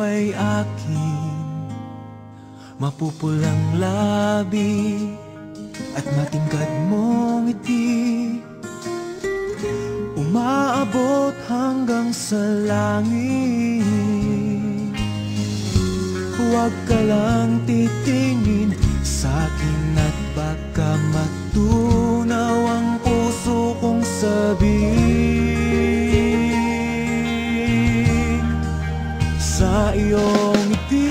ay aking mapupulang labi at matingkad mong ngiti, umaabot hanggang sa langit. Huwag ka lang titingin sa'kin at baka matunaw ang puso kong sabihin. Sa iyong ngiti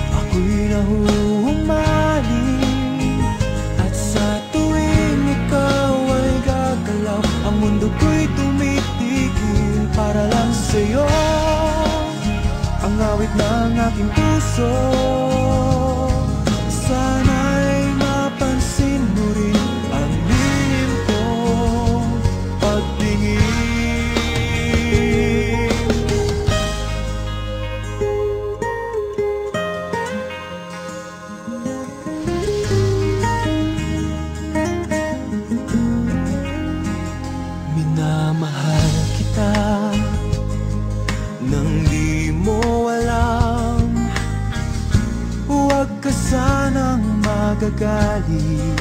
ako'y nahuhumaling, at sa tuwing ikaw ay gagalaw, ang mundo ko'y tumitigil para lang sa'yo. Ang awit ng aking puso, sana'y mapansin mo rin ang lihim kong pagtingin. Minamahal kita nang di mo alam, huwag ka sanang magagalit.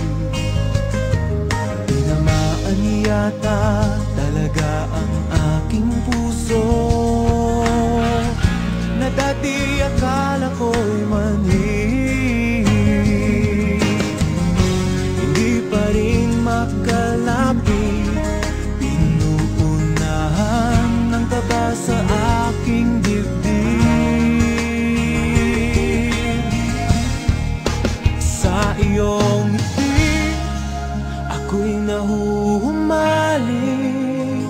Tinamaan yata talaga ang aking puso, na dati akala ko'y mani. Hindi pa rin makalapit, pinuunahan ng kaba sa aking dibdib. Sa iyong ngiti ako'y nahuhumaling,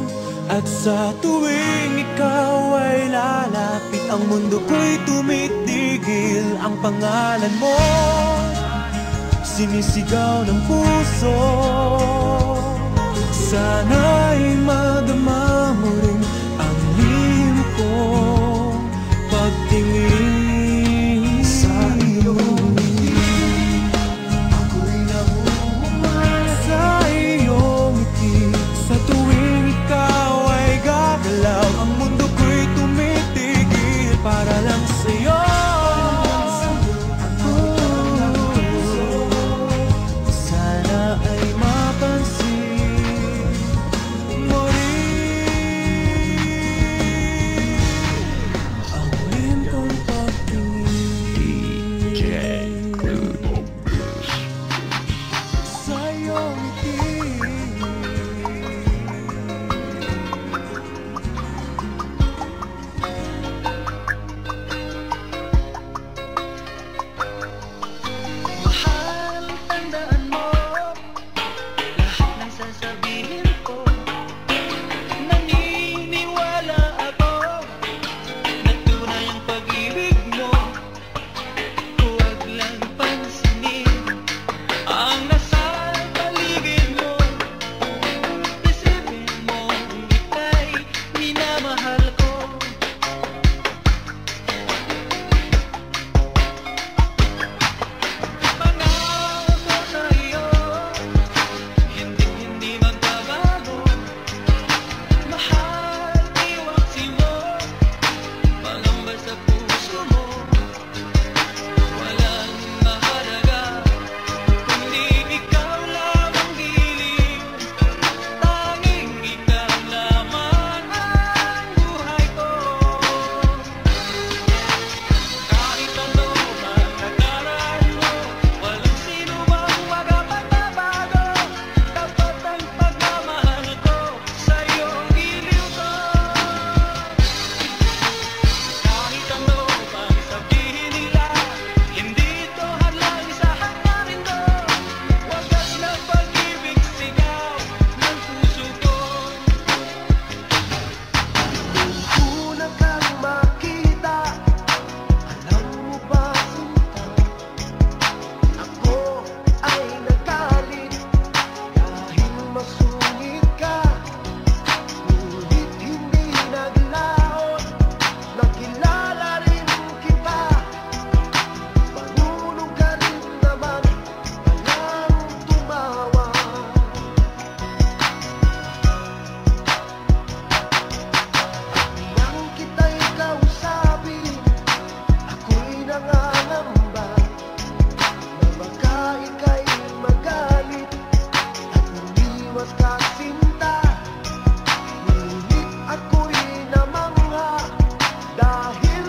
at sa tuwing ikaw ay lalapit, ang mundo ko'y tumitigil. Ang pangalan mo sinisigaw ng puso, sana'y madama mo rin ang lihim kong pagtingin. Sa iyong ngiti ako'y nahuhumaling, sa iyong ngiti sa tuwing ikaw ay gagalaw, ang mundo ko'y tumitigil para lang sa'yo. Sana ay mapansin mo rin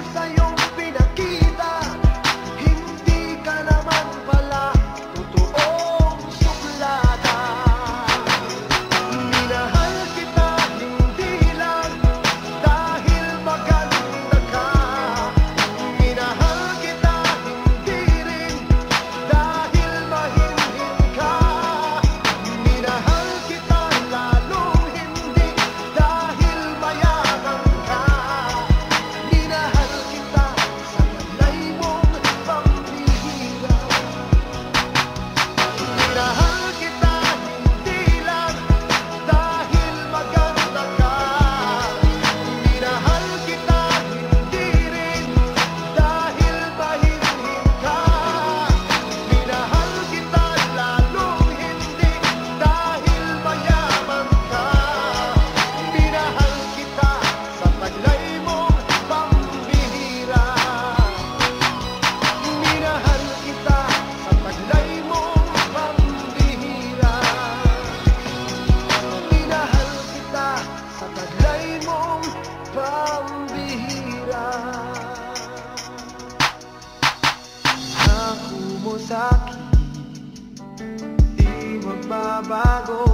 sa iyong pinakita, hindi ka naman pala totoong suplada. Minahal kita hindi lang dahil maganda ka, minahal kita hindi rin dahil mahinhin ka, minahal kita lalong hindi dahil mayaman ka, minahal kita sa talay mong pambihira, minahal kita hindi lang dahil maganda ka, minahal kita hindi rin dahil mahinhin ka, minahal kita lalong hindi dahil mayaman ka, minahal kita sa taglay mong pambihira, minahal kita sa taglay mong pambihira, minahal kita sa taglay mong pambihira. Ako mo sa'kin, di magbabago.